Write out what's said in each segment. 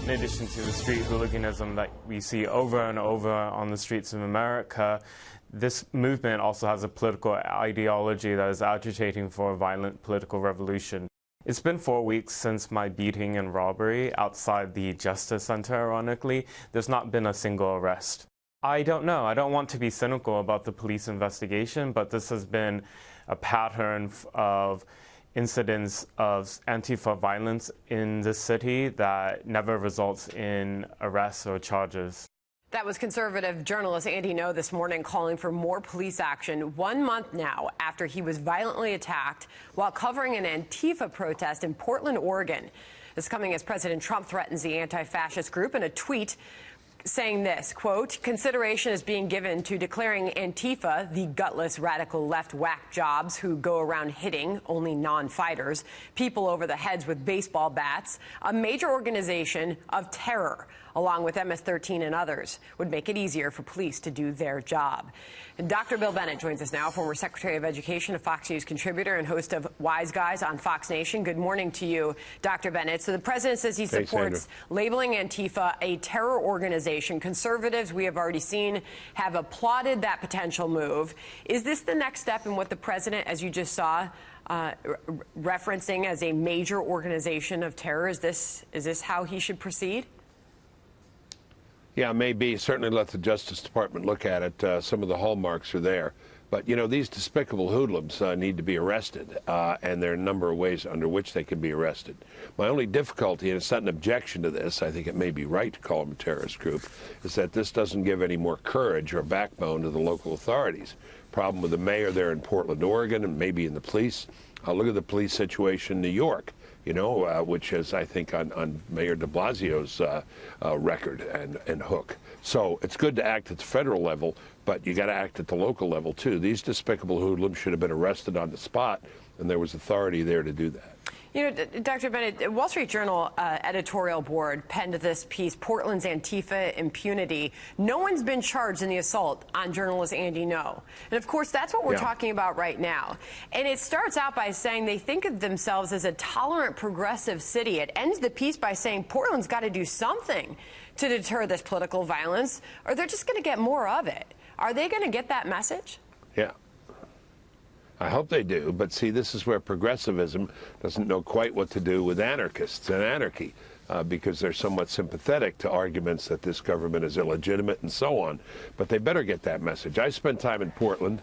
In addition to the street hooliganism that we see over and over on the streets of America, this movement also has a political ideology that is agitating for a violent political revolution. It's been 4 weeks since my beating and robbery outside the Justice Center, ironically. There's not been a single arrest. I don't know. I don't want to be cynical about the police investigation, but this has been a pattern of incidents of Antifa violence in this city that never results in arrests or charges. That was conservative journalist Andy Ngo this morning calling for more police action 1 month now after he was violently attacked while covering an Antifa protest in Portland, Oregon. This coming as President Trump threatens the anti-fascist group in a tweet saying this, quote, consideration is being given to declaring Antifa the gutless radical left whack jobs who go around hitting only non-fighters, people over the heads with baseball bats, a major organization of terror, along with MS-13 and others, would make it easier for police to do their job. And Dr. Bill Bennett joins us now, former Secretary of Education, a Fox News contributor and host of Wise Guys on Fox Nation. Good morning to you, Dr. Bennett. So the president says he supports labeling Antifa a terror organization. Conservatives, we have already seen, have applauded that potential move. Is this the next step in what the president, as you just saw, referencing as a major organization of terror? Is this how he should proceed? Yeah, maybe. Certainly let the Justice Department look at it. Some of the hallmarks are there. But, you know, these despicable hoodlums need to be arrested, and there are a number of ways under which they can be arrested. My only difficulty, and it's not an objection to this, I think it may be right to call them a terrorist group, is that this doesn't give any more courage or backbone to the local authorities. Problem with the mayor there in Portland, Oregon, and maybe in the police. Look at the police situation in New York. You know, which is, I think, on Mayor de Blasio's record and hook. So it's good to act at the federal level, but you got to act at the local level, too. These despicable hoodlums should have been arrested on the spot, and there was authority there to do that. You know, Dr. Bennett, Wall Street Journal editorial board penned this piece, Portland's Antifa impunity. No one's been charged in the assault on journalist Andy Ngo. And, of course, that's what we're talking about right now. And it starts out by saying they think of themselves as a tolerant, progressive city. It ends the piece by saying Portland's got to do something to deter this political violence, or they're just going to get more of it. Are they going to get that message? Yeah. I hope they do, but see, this is where progressivism doesn't know quite what to do with anarchists and anarchy, because they're somewhat sympathetic to arguments that this government is illegitimate and so on. But they better get that message. I spent time in Portland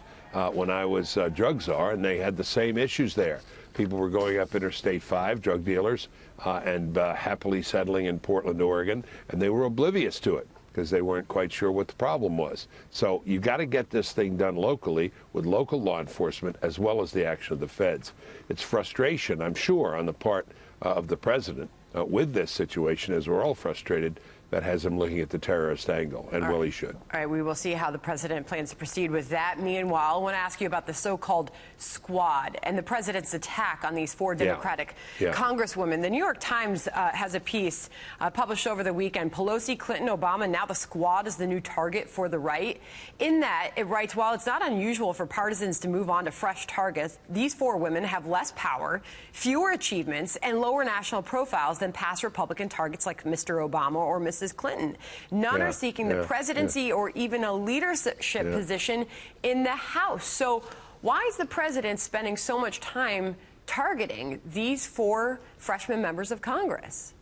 when I was drug czar, and they had the same issues there. People were going up Interstate 5, drug dealers, and happily settling in Portland, Oregon, and they were oblivious to it, because they weren't quite sure what the problem was. So you got to get this thing done locally with local law enforcement as well as the action of the feds. It's frustration, I'm sure, on the part of the president with this situation, as we're all frustrated, that has him looking at the terrorist angle, and well, he should. All right, we will see how the president plans to proceed with that. Meanwhile, I want to ask you about the so-called squad and the president's attack on these four Democratic congresswomen. The New York Times has a piece published over the weekend, Pelosi, Clinton, Obama, now the squad is the new target for the right. In that, it writes, while it's not unusual for partisans to move on to fresh targets, these four women have less power, fewer achievements, and lower national profiles than past Republican targets like Mr. Obama or Mrs. Clinton. None are seeking the presidency or even a leadership position in the House. So why is the president spending so much time targeting these four freshman members of Congress?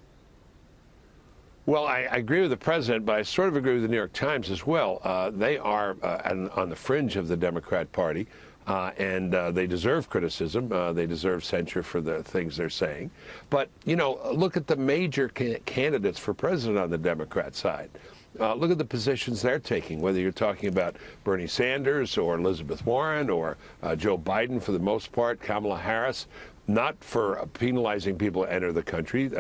Well, I agree with the president, but I sort of agree with the New York Times as well. They are on the fringe of the Democrat Party. And they deserve criticism. They deserve censure for the things they're saying. But, you know, look at the major candidates for president on the Democrat side. Look at the positions they're taking, whether you're talking about Bernie Sanders or Elizabeth Warren or Joe Biden for the most part, Kamala Harris. Not for penalizing people to enter the country.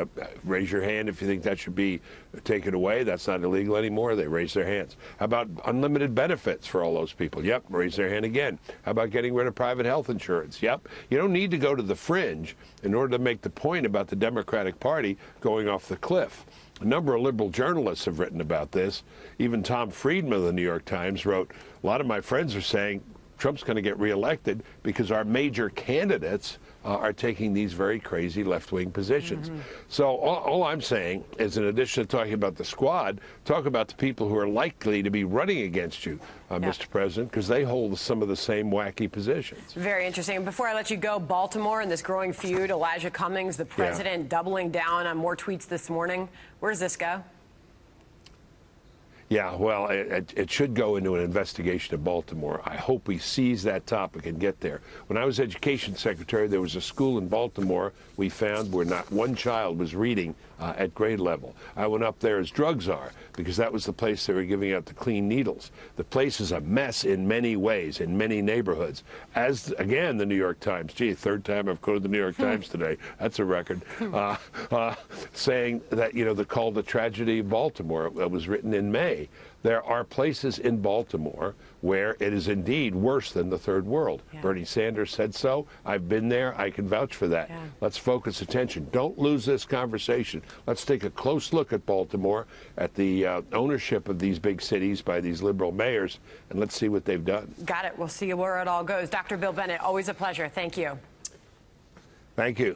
Raise your hand if you think that should be taken away. That's not illegal anymore. They raise their hands. How about unlimited benefits for all those people? Yep, raise their hand again. How about getting rid of private health insurance? Yep. You don't need to go to the fringe in order to make the point about the Democratic Party going off the cliff. A number of liberal journalists have written about this. Even Tom Friedman of the New York Times wrote, a lot of my friends are saying Trump's going to get reelected because our major candidates are taking these very crazy left-wing positions. So all I'm saying is, in addition to talking about the squad, talk about the people who are likely to be running against you, Mr. President, because they hold some of the same wacky positions. Very interesting. Before I let you go, Baltimore and this growing feud, Elijah Cummings, the president, doubling down on more tweets this morning. Where does this go? Yeah, well, it should go into an investigation of Baltimore. I hope we seize that topic and get there. When I was education secretary, there was a school in Baltimore we found where not one child was reading at grade level. I went up there as drug czar because that was the place they were giving out the clean needles. The place is a mess in many ways, in many neighborhoods. As, again, the New York Times, gee, third time I've quoted the New York Times today. That's a record. Saying that, you know, the call the tragedy of Baltimore was written in May. There are places in Baltimore where it is indeed worse than the third world. Bernie Sanders said so. I've been there. I can vouch for that. Let's focus attention. Don't lose this conversation. Let's take a close look at Baltimore, at the ownership of these big cities by these liberal mayors, and let's see what they've done. Got it. We'll see where it all goes. Dr. Bill Bennett, always a pleasure. Thank you. Thank you.